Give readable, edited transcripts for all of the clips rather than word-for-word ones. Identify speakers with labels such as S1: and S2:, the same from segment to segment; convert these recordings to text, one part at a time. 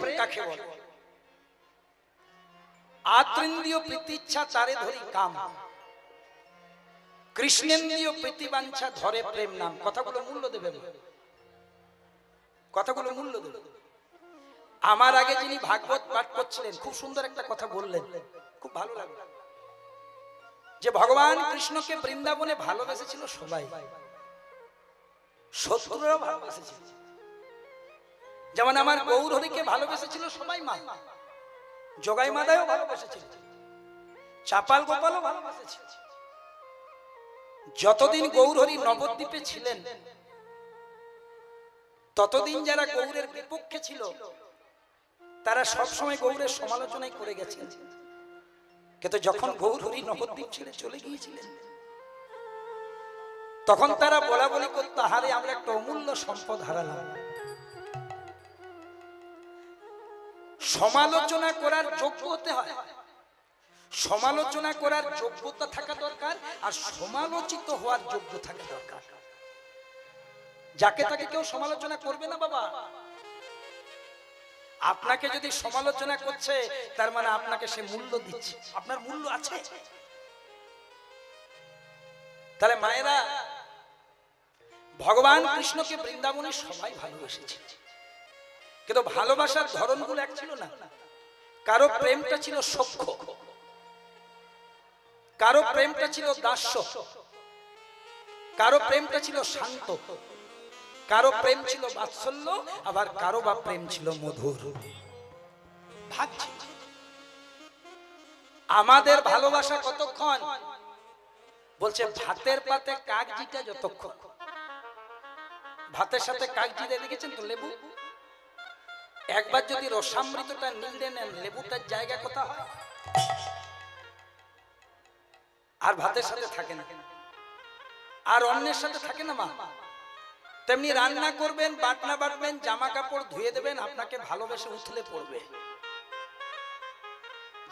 S1: প্রেম কাকে বলে? আত্রেন্দ্রিয় প্রীতিচ্ছা তারে ধরি কাম, কৃষ্ণেন্দ্রিয় প্রীতিবাঞ্ছা ধরে প্রেম নাম। কথাগুলো মূল্য দেবেন, কথাগুলো মূল্য দেবেন। আমার আগে যিনি ভাগবত পাঠ করছিলেন খুব সুন্দর একটা কথা বললেন, খুব ভালো লাগলো, যে ভগবান কৃষ্ণকে বৃন্দাবনে ভালোবেসেছিল সবাই, শত্রুরাও ভালোবেসেছিল। যেমন আমার গৌরহরিকে ভালোবেসেছিল সবাই, মা জগাই মাদাও ভালোবেসেছিল, চাপাল গোপালও ভালোবেসেছিল। যতদিন গৌরহরি নবদ্বীপে ছিলেন ততদিন যারা গৌরের বিপক্ষে ছিল তারা সবসময় গৌরের সমালোচনাই করে গেছেন। কিন্তু যখন গৌরহরি নবদ্বীপ ছেড়ে চলে গিয়েছিলেন তখন তারা বলা বলি করতো, হারে আমরা একটা অমূল্য সম্পদ হারালাম। সমালোচনা করার যোগ্য হতে হয়, সমালোচনা করার যোগ্যতা থাকা দরকার, আর সমালোচিত হওয়ার যোগ্য থাকা দরকার। যাকে তাকে কেউ সমালোচনা করবে না বাবা। আপনাকে যদি সমালোচনা করছে তার মানে আপনাকে সে মূল্য দিচ্ছে, আপনার মূল্য আছে। তাহলে মায়েরা, ভগবান কৃষ্ণকে বৃন্দাবনে সবাই ভালোবেসেছে, কিন্তু ভালোবাসার ধরনগুলো এক ছিল না। কারো প্রেমটা ছিল সখ্য, কারো প্রেমটা ছিল দাস্য, কারো প্রেমটা ছিল শান্ত, কারো প্রেম ছিল বাৎসল্য, আবার কারো বা প্রেম ছিল মধুর। ভাগ ছিল। আমাদের ভালোবাসা কতক্ষণ? বলছে ভাতের পাতে কাগজিটা যতক্ষণ। ভাতের সাথে কাগজি দেখেছেন তো, লেবু, একবার যদি রসামৃতটা নিংড়ে নেন লেবুটার জায়গা কোথায় হয়? আর ভাতের সাথে থাকে না, আর অন্যের সাথে থাকে না মা। তেমনি রান্না করবেন, বাটনা বাটবেন, জামা কাপড় ধুয়ে দেবেন, আপনাকে ভালোবেসে উথলে পড়বে।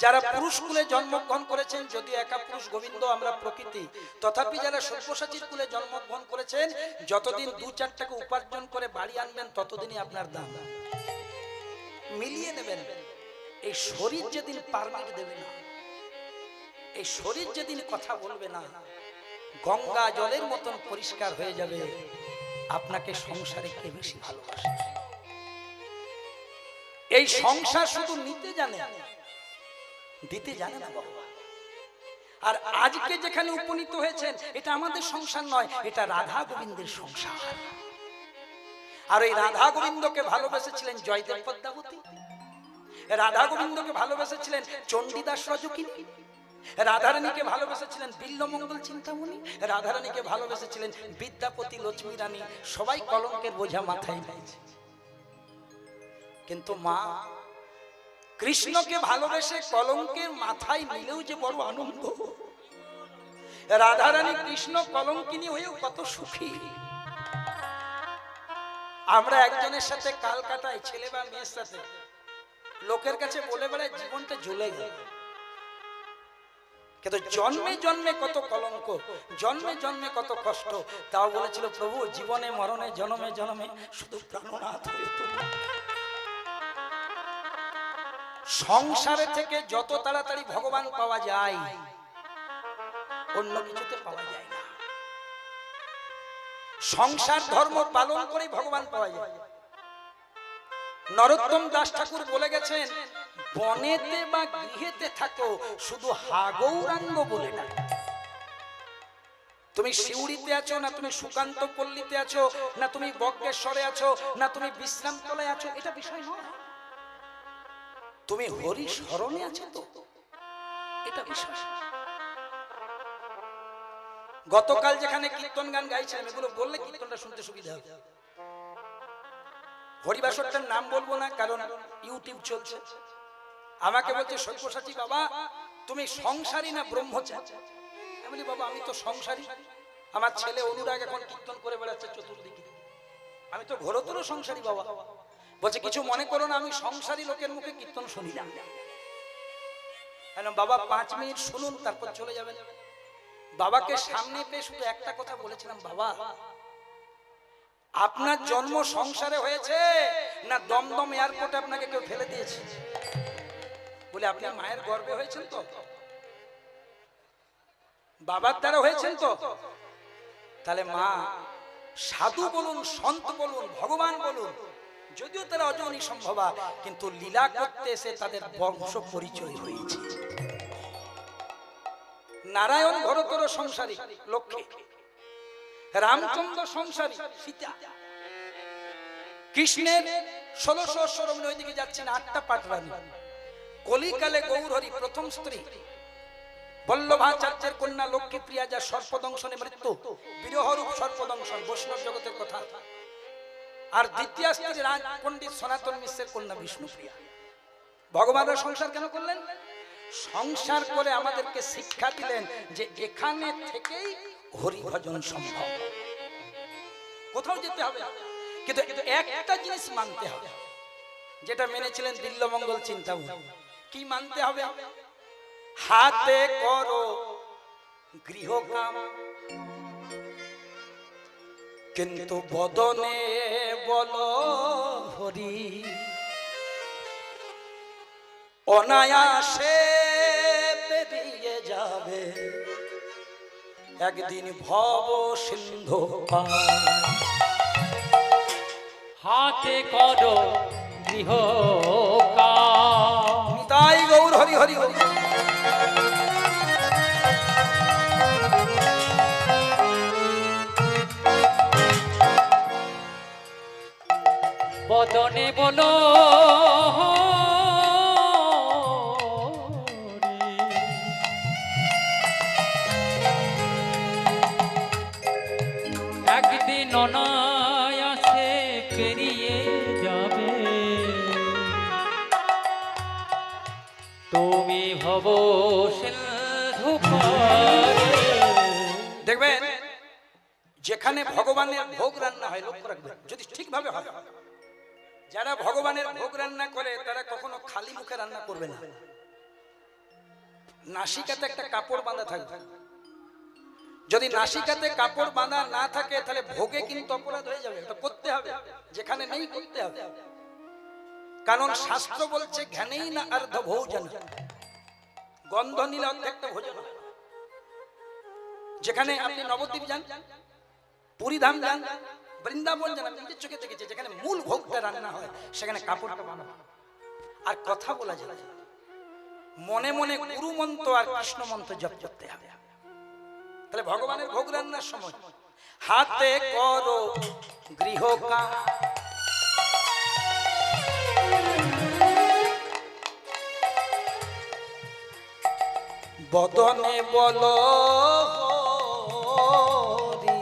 S1: যারা পুরুষ কুলে জন্মগ্রহণ করেছেন, যদিও একা পুরুষ গোবিন্দ আমরা প্রকৃতি, তথাপি যারা সব্যসাচীর কুলে জন্মগ্রহণ করেছেন, যতদিন 2-4 টাকা উপার্জন করে বাড়ি আনবেন ততদিনই আপনার দাম। মিলিয়ে নেবেন। এই শরীর যেদিন পারমিট দেবে না, এই শরীর যেদিন কথা বলবে না, গঙ্গা জলের মতন পরিষ্কার হয়ে যাবে আপনাকে সংসারে কে বেশি ভালোবাসে। এই সংসার শুধু নিতে জানে, দিতে জানে না বাবা। আর আজকে যেখানে উপনীত হয়েছেন এটা আমাদের সংসার নয়, এটা রাধা গোবিন্দের সংসার। আর এই রাধা গোবিন্দকে ভালোবেসেছিলেন জয়দেব পদ্মাবতী, রাধা গোবিন্দকে ভালোবেসেছিলেন চণ্ডীদাস রজকিনী, রাধারানীকে ভালোবেসেছিলেন বিল্লমঙ্গল চিন্তামণি, রাধারানীকে ভালোবেসেছিলেন বিদ্যাপতি লক্ষ্মী রানী। সবাই কলঙ্কের বোঝা মাথায় নিয়েছে, কিন্তু মা কৃষ্ণকে ভালোবেসে কলঙ্কের মাথায় নিলেও যে বড় আনন্দ। রাধারানী কৃষ্ণ কলঙ্কিনী হয়েও কত সুখী। আমরা একজনের সাথে কাল কাটাই, ছেলে বা মেয়ের সাথে, লোকের কাছে বলে বেড়ায় জীবনটা জ্বলে গেল, কিন্তু জন্মে জন্মে কত কলঙ্ক, জন্মে জন্মে কত কষ্ট। তাও বলেছিল প্রভু জীবনে মরণে জন্মে জন্মে শুধু প্রাণনাথ হয়ে তুমি। সংসারে থেকে যত তাড়াতাড়ি ভগবান পাওয়া যায় অন্য কিছুতে পাওয়া যায় না। সংসার ধর্ম পালন করে ভগবান পাওয়া যায়। নরোত্তম দাস ঠাকুর বলে গেছেন, বনেতে বা গৃহেতে থাকো শুধু হা গৌরাঙ্গ বলে না। তুমি শিউড়িতে আছো না তুমি সুকান্ত পল্লীতে আছো, না তুমি বজ্ঞেশ্বরে আছো, না তুমি বিশ্রামতলায় আছো, এটা বিষয় নয়। তুমি হরি স্মরণে আছো তো, এটা বিষয়। গতকাল যেখানে কীর্তন গান গাইছিলাম, এগুলো বললে কীর্তনটা শুনতে সুবিধা হবে। হরিবাসরটার নাম বলবো না কারণ ইউটিউব চলছে। আমাকে বলছে সব্যসাচী বাবা তুমি সংসারী না ব্রহ্মচারী? আমি বলি বাবা আমি তো সংসারী, আমার ছেলে অনুরাগ এখন কীর্তন করে বেড়াচ্ছে চতুর্দিকে, আমি তো ঘোরতর সংসারী বাবা। বলছে কিছু মনে করো না, আমি সংসারী লোকের মুখে কীর্তন শুনি না। বাবা 5 মিনিট শুনুন তারপর চলে যাবেন। বাবাকে সামনে পেয়ে শুধু একটা কথা বলেছিলাম, বাবা আপনার জন্ম সংসারে হয়েছে না দমদম এয়ারপোর্টে আপনাকে কেউ ফেলে দিয়েছে? বলে আপনি মায়ের গর্ভে হয়েছেন তো, বাবার দ্বারা হয়েছেন তো? তাহলে মা সাধু বলুন, সন্ত বলুন, ভগবান বলুন, যদিও তারা অজনী সম্ভবা, কিন্তু লীলা করতে এসে তাদের বংশ পরিচয় হয়েছে। নারায়ণ ঘরতর সংসারী লক্ষ্মী, রামচন্দ্র সংসারী সীতা, কৃষ্ণের 1600 অশ্বরমণি ওইদিকে যাচ্ছেন 8টা পাটরানী, কলিকালে গৌরহরি প্রথম স্ত্রী, বল্লভাচার্যের কন্যা লক্ষ্মী প্রিয়া যা সর্পদংশনে মৃত্যু, বিরহরূপ সর্পদংশন বৈষ্ণব জগতের কথা। আর দ্বিতীয় স্ত্রী রাজ পণ্ডিত সনাতন মিশ্রের কন্যা বিষ্ণুপ্রিয়া। ভগবানের সংসার কেন করলেন? সংসার করে আমাদেরকে শিক্ষা দিলেন যে এখানে থেকেই হরি ভজন সম্ভব। কোথাও যেতে হবে কিন্তু একটা জিনিস মানতে হবে, যেটা মেনেছিলেন দিল্যমঙ্গল চিন্তামণি। কি মানতে হবে? হাতে করো গৃহকাম, কিন্তু বদনে বলো হরি, অনায়াসে পেরিয়ে যাবে একদিন ভব সিন্ধু পার।
S2: হাতে করো গৃহকাম।
S1: নিতাই গৌর হরি হরি হরি।
S2: বদনে বলো একদিন অনায়াসে পেরিয়ে যাবে, তুমি ভব সিন্ধু পারে।
S1: দেখবেন যেখানে ভগবানের ভোগ রান্না হয়, লক্ষ্য রাখবেন যদি ঠিকভাবে হয়, যারা ভগবানের ভোগ রান্না করে তারা কখনো খালি মুখে রান্না করবে না। নাসিকাতে একটা কাপড় বাঁধা থাকবে। যদি নাসিকাতে কাপড় বাঁধা না থাকে তাহলে ভোগে কিন্তু অপরাধ হয়ে যাবে। এটা করতে হবে, যেখানে নেই করতে হবে। কারণ শাস্ত্র বলছে জ্ঞানেই না অর্ধ ভোজন, গন্ধ নিলে অর্ধেকটা ভোজন। যেখানে আপনি নবদ্বীপ যান, পুরীধাম যান, বৃন্দাবন যান, আমি নিজের চোখে দেখেছি যেখানে মূল ভোগটা রান্না হয় সেখানে কাপড়টা বাঁধা আর কথা বলা যায়। মনে মনে গুরু মন্ত্র আর কৃষ্ণ মন্ত্র জপ করতে হবে। তাহলে ভগবানের ভোগ রান্নার সময় হাতে করো গৃহকাম, বদনে বলো হরি,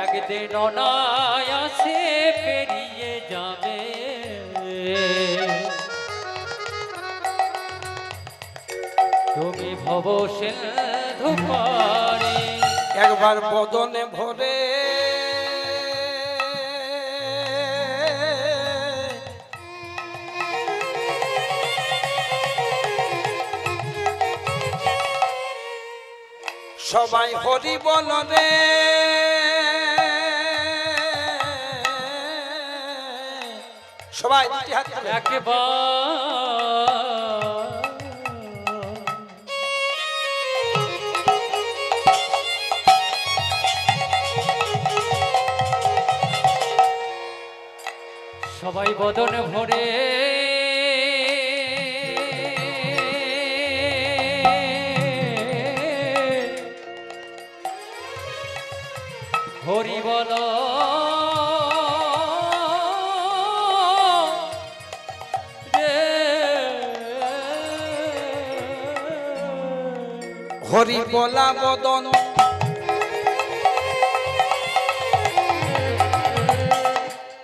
S2: একদিন অনায়াসে পেরিয়ে যাবে, তুমি ভব সিন্ধু পারে।
S1: একবার বদনে ভরে সবাই হরি বল রে, সবাই দুটি হাত তুলে।
S2: সবাই বদন ভরে হরি বল,
S1: হরি বলা বদন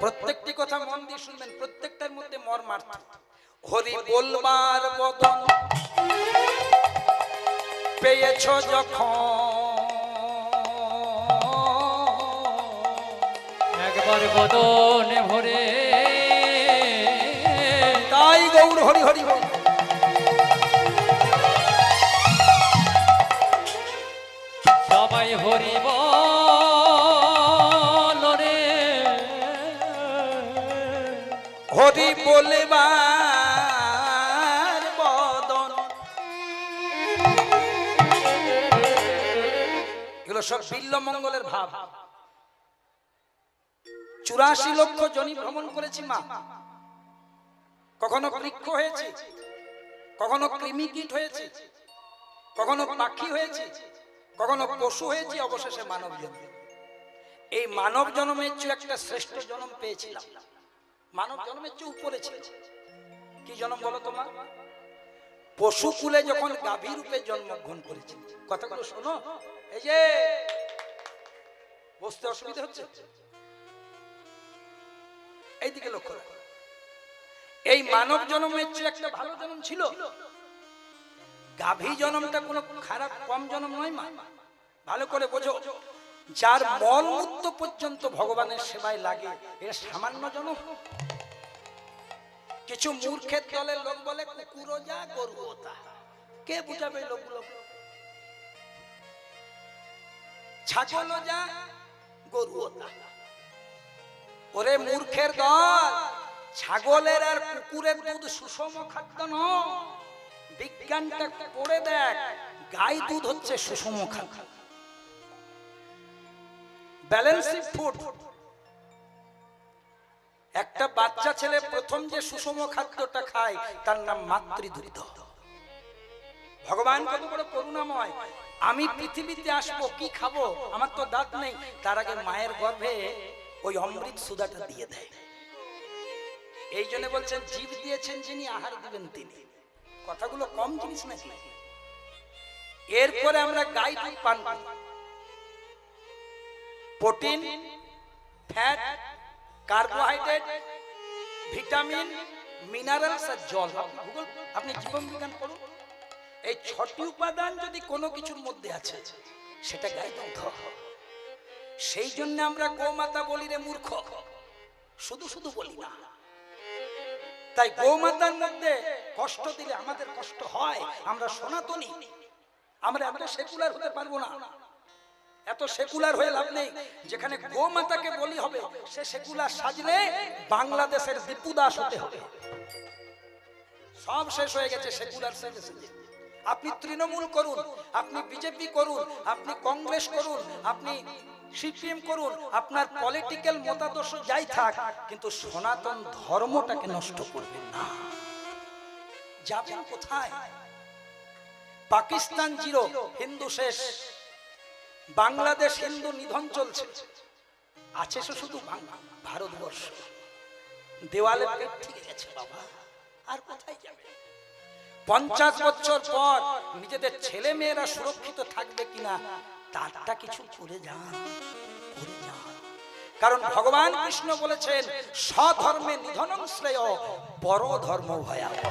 S1: প্রত্যেকটি কথা মন দিয়ে শুনবেন, প্রত্যেকটার মধ্যে মর্মার্থ। হরি বলবার বদন পেয়েছ যখন,
S2: একবার বদনে ভরে
S1: তাই গৌর হরি হরি হরি।
S2: সবাই হরি বল রে
S1: হরি বলবার বদন। এগুলো সব বিল্ল মঙ্গলের ভাব। 84 লক্ষ জনি ভ্রমণ করেছি মা, কখনো বৃক্ষ হয়েছে, কখনো কৃমিকীট হয়েছে, কখনো পাখি হয়েছে, কখনো পশু হয়েছে, অবশেষে মানব জন্ম। এই মানব জন্মের চেয়ে একটা শ্রেষ্ঠ জন্ম পেয়েছিলাম। মানব জন্মের চেয়ে উপরে ছিল কি জন্ম বলো তোমার? পশু কুলে যখন গাভী রূপে জন্মগ্রহণ করেছি। কথাগুলো শোনো, এই যে বসতে অসুবিধা হচ্ছে, এইদিকে লক্ষ্য রাখো। এই মানব জন্মের চেয়ে একটা ভালো জন্ম ছিল। গাভী জন্মটা কোনো খারাপ কম জন্ম নয় মা, ভালো করে বোঝো। যার মলমূত্র পর্যন্ত ভগবানের সেবায় লাগে, এটা সামান্য জন্ম। কিছু মূর্খের দলের লোক বলে কুকুরও যা গরুও তা। কে বুঝাবে লোকগুলো? ছাগলও যা গরুও তা। ওরে মূর্খের দল, ছাগলের আর কুকুরের দুধ সুষম খাদ্য নয়। বিজ্ঞানটা পড়ে দেখ, গাই দুধ হচ্ছে সুষম খাদ্য, ব্যালেন্সিং ফুড। একটা বাচ্চা ছেলে প্রথম যে সুষম খাদ্যটা খায় তার নাম মাতৃদুগ্ধ। ভগবান কত বড় করুণাময়। আমি পৃথিবীতে আসবো, কি খাবো? আমার তো দাঁত নেই, তার আগে মায়ের গর্ভে ওই অমৃত সুধাটা দিয়ে দেয়। এই জন্য বলছেন জীব দিয়েছেন যিনি, আহার দিবেন তিনি। কথাগুলো কম জিনিস নাকি? এরপরে আমরা গাই দুধ পান করি। Protein, fat, carbohydrate, vitamin, minerals আর জল। আপনি জীবন বিজ্ঞান পড়ুন, এই 6টি উপাদান যদি কোনো কিছুর মধ্যে আছে সেটা গাই দুধ। সেই জন্য আমরা গোমাতা বলি রে মূর্খ, শুধু শুধু বলি না। তাই গোমাতার মধ্যে কষ্ট দিলে আমাদের কষ্ট হয়। আমরা সনাতনী, আমরা এত সেকুলার হতে পারবো না। এত সেকুলার হয়ে লাভ নেই। যেখানে গোমাতাকে বলি হবে, সে সেকুলার সাজলে বাংলাদেশের দীপু দাস হতে হবে। সব শেষ হয়ে গেছে সেকুলার সাজে সাজে। আপনি তৃণমূল করুন, আপনি বিজেপি করুন, আপনি কংগ্রেস করুন, আপনি সিপিএম করুন, আপনার পলিটিক্যাল মতাদর্শ যাই থাক, কিন্তু সনাতন ধর্মটাকে নষ্ট করবেন না। যাবেন কোথায়? পাকিস্তান জিরো, হিন্দু শেষ। বাংলাদেশ হিন্দু নিধন চলছে, আছে শুধু ভারতবর্ষ। দেওয়ালে পেট ঠিক গেছে বাবা, আর কোথায় যাবে? 50 বছর পর নিজেদের ছেলে মেয়েরা সুরক্ষিত থাকবে কিনা তারটা কিছু করে যান, করে যান। কারণ ভগবান কৃষ্ণ বলেছেন স্বধর্মে নিধনং শ্রেয়, পর ধর্ম ভয়াবহ।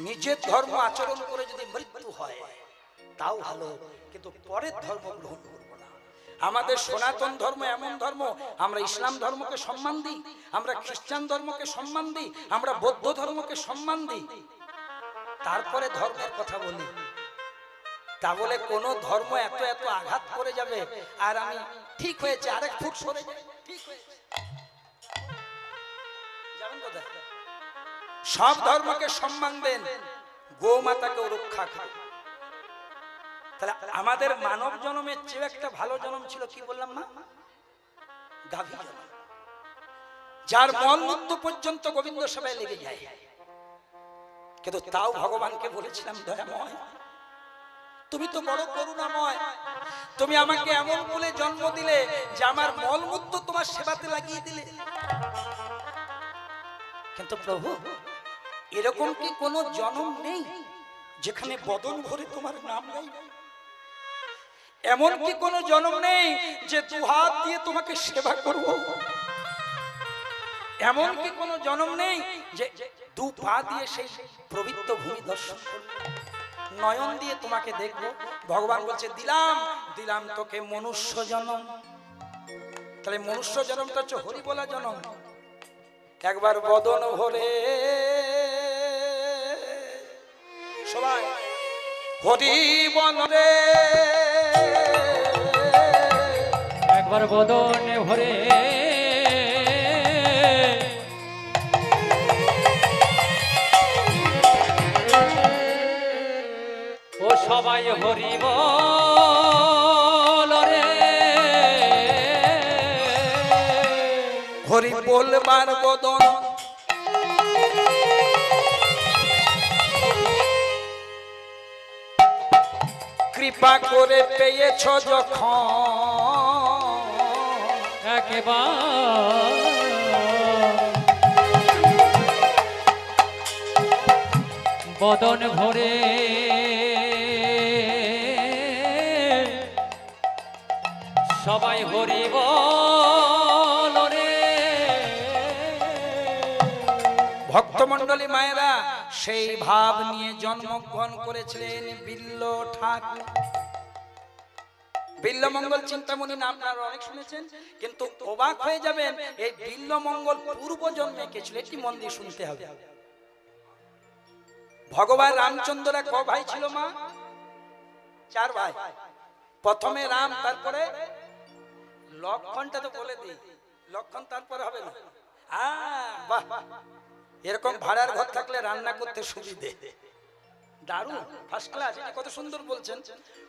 S1: নিজের ধর্ম আচরণ করে যদি মৃত্যু হয় তাও ভালো, কিন্তু পরের ধর্ম গ্রহণ করবো না। আমাদের সনাতন ধর্ম এমন ধর্ম, আমরা ইসলাম ধর্মকে সম্মান দিই, আমরা খ্রিস্টান ধর্মকে সম্মান দিই, আমরা বৌদ্ধ ধর্মকে সম্মান দিই, তারপরে ধর্মের কথা বলি। তা বলে কোন ধর্ম এত এত আঘাত করে যাবে আর আমি ঠিক হয়েছে আরেক ফুট সরে যাই, ঠিক হয়েছে যাবেন কোথায়? সব ধর্মকে সম্মান দেন, গোমাতাকেও রক্ষা করেন। তাহলে আমাদের মানব জন্মের চেয়ে একটা ভালো জন্ম ছিল, কি বললাম না? গাভী জন্ম, যার মলমূত্র পর্যন্ত গোবিন্দ সেবায় লেগে যায়। কিন্তু তাও ভগবানকে বলেছিলাম, দয়াময় তুমি তো বড় করুণাময়, তুমি আমাকে এমন বলে জন্ম দিলে যে আমার মলমূত্র তোমার সেবাতে লাগিয়ে দিলে। কিন্তু প্রভু, এরকম কি কোনো জন্ম নেই যেখানে বদন ভরে তোমার নাম নেই? এমন কি কোনো জন্ম নেই যে দুহাত দিয়ে তোমাকে সেবা করব? এমন কি কোনো জন্ম নেই যে দু পা দিয়ে সেই পবিত্র ভূমি দর্শন করব, নয়ন দিয়ে তোমাকে দেখব? ভগবান বলছে দিলাম দিলাম তোকে মনুষ্য জন্ম। তাহলে মনুষ্য জন্মটা হচ্ছে হরি বলা জন্ম। একবার বদন ভরে সবাই হরি বল রে।
S2: আমার বদনে ভরে ও সবাই হরি বল রে
S1: হরি বলবার বদন কৃপা করে পেয়েছ যখন
S2: একেবারে বদন ভরে সবাই হরি বল রে
S1: ভক্তমণ্ডলী মায়েরা সেই ভাব নিয়ে জন্মগ্রহণ করেছিলেন বিল্ল ঠাকুর। বিল্লমঙ্গল চিন্তামণি নাম আপনারা অনেক শুনেছেন, কিন্তু অবাক হয়ে যাবেন এই বিল্লমঙ্গল পূর্ব জন্মে কে ছিল একটি মন দিয়ে শুনতে হবে। ভগবান রামচন্দ্ররা ক ভাই ছিল মা? 4 ভাই। প্রথমে রাম, তারপরে লক্ষণটা তো বলে দিই, লক্ষণ তারপরে হবে না। বাহ, এরকম ভাড়ার ঘর থাকলে রান্না করতে সুবিধে। দারুণ, ফার্স্ট ক্লাস। এটা কত সুন্দর বলছেন।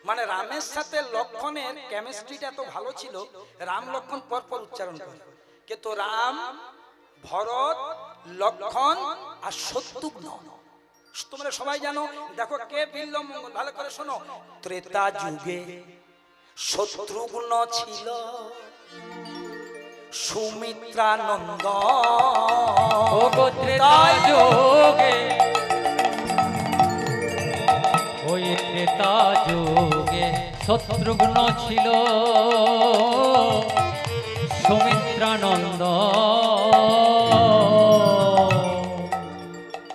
S1: মানে রামের সাথে লক্ষণের কেমিস্ট্রিটা এত ভালো ছিল, রাম লক্ষণ পরপর উচ্চারণ করে। কিন্তু রাম, ভরত, লক্ষণ আর শত্রুঘ্ন, তোমরা সবাই জানো। দেখো কে বিল্লমঙ্গল, ভালো করে শোনো। ত্রেতা যুগে শত্রুঘ্ন ছিল সুমিত্রানন্দ।
S2: ও গো ত্রেতা যোগে ওই ত্রেতা যুগে শত্রুঘ্ন ছিল সুমিত্রানন্দ।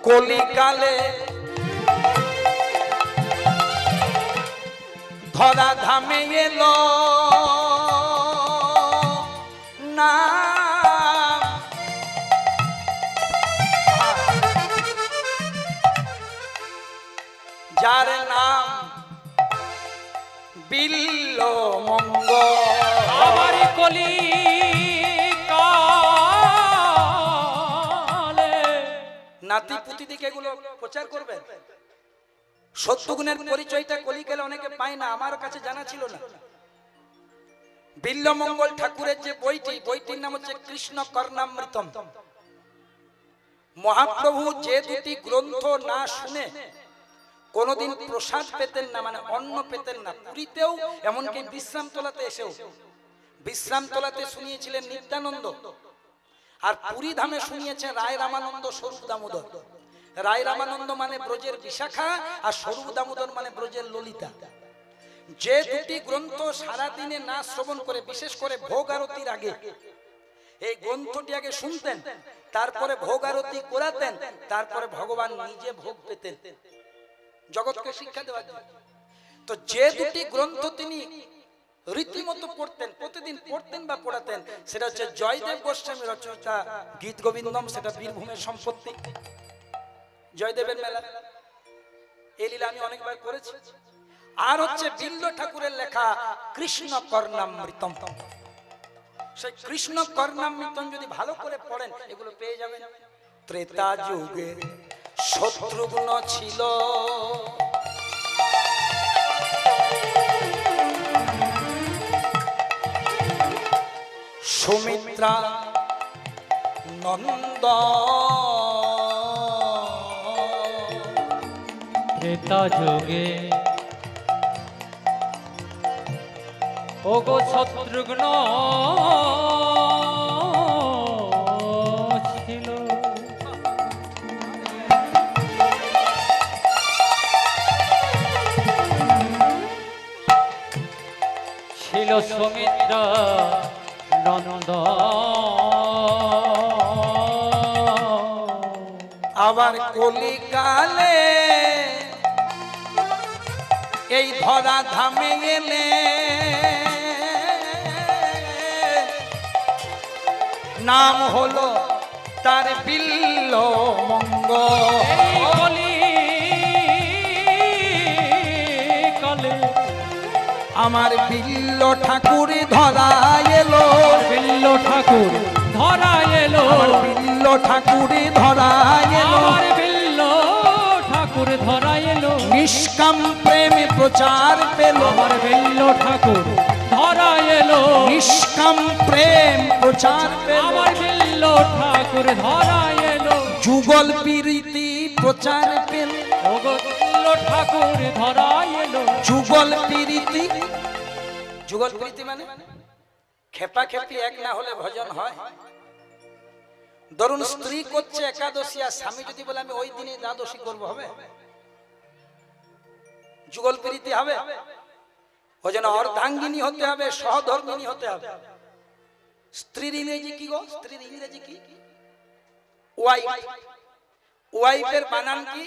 S1: কলিকালে ধরা ধামে এলো না, যার নাম বিল্লমঙ্গল।
S2: আমারি কলি কালে
S1: নাতি পুতি দিকে এগুলো প্রচার করবেন। সত্যগুণের পরিচয়টা কলিকালে অনেকে পায় না, আমার কাছে জানা ছিল না। বিল্লমঙ্গল ঠাকুরের যে বইটির নাম হচ্ছে কৃষ্ণ কর্ণামৃতম। মহাপ্রভু যে দুটি গ্রন্থ না শুনে কোনদিন প্রসাদ পেতেন না, মানে অন্ন পেতেন না। পুরীতেও, এমনকি বিশ্রামতলাতে এসেও, বিশ্রামতলাতে শুনিয়েছিলেন নিত্যানন্দ, আর পুরী ধামে শুনিয়েছেন রায় রামানন্দ, স্বরূপ দামোদর। রায় রামানন্দ মানে ব্রজের বিশাখা, আর স্বরূপ দামোদর মানে ব্রজের ললিতা। যে দুটি গ্রন্থ সারাদিনে না শ্রবণ করে, বিশেষ করে ভোগ আরতির আগে এই গ্রন্থটি আগে শুনতেন, তারপরে ভোগ আরতি করাতেন, তারপরে ভগবান নিজে ভোগ পেতেন জগৎকে শিক্ষা দেওয়ার জন্য। তো যে দুটি গ্রন্থ তিনি রীতিমতো পড়তেন, প্রতিদিন পড়তেন বা পড়াতেন, সেটা হচ্ছে জয়দেব গোস্বামী রচয়িতা গীত গোবিন্দম, সেটা বীরভূমের সম্পত্তি। জয়দেবের মেলা, এই লীলা আমি অনেকবার করেছি। আর হচ্ছে বিল্ল ঠাকুরের লেখা কৃষ্ণ কর্ণামৃতম। সেই কৃষ্ণ কর্ণামৃতম যদি ভালো করে পড়েন, এগুলো পেয়ে যাবেন। ত্রেতা যুগে শত্রুঘ্ন ছিল সুমিত্রা নন্দ।
S2: ত্রেতা যুগে ও গো শত্রুঘ্ন ছিল ছিল সুমিত্রা নন্দ।
S1: আবার কলিকালে এই ধরা ধামে গেলে নাম হলো তার বিল্লমঙ্গল। আমার বিল্ল ঠাকুর ধরা এলো,
S2: বিল্ল ঠাকুর ধরা এলো,
S1: আমার বিল্ল ঠাকুর ধরা এলো,
S2: আমার বিল্ল ঠাকুর ধরা এলো,
S1: নিষ্কাম প্রেম প্রচার পেল,
S2: আমার বিল্ল ঠাকুর ধরা এলো,
S1: নিষ্কাম প্রেম প্রচার পেল,
S2: আমার বিল্ল ঠাকুর ধরা এলো,
S1: যুগল প্রীতি প্রচার পেল,
S2: ওগো বিল্ল ঠাকুর ধরা এলো,
S1: যুগল প্রীতি, যুগল প্রীতি মানে খেপা খেপি এক না হলে ভজন হয়। ধরুন স্ত্রী করছে একাদশী আর স্বামী যদি বলে আমি ওই দিনে দ্বাদশী করবো, হবে? যুগল প্রীতি হবে? ওই জন্য অর্ধাঙ্গিনী হতে হবে, সহধর্মিনী হতে হবে। স্ত্রীর ইংরেজি কি গো? স্ত্রীর ইংরেজি কি? ওয়াইফ। ওয়াইফের বানান কি?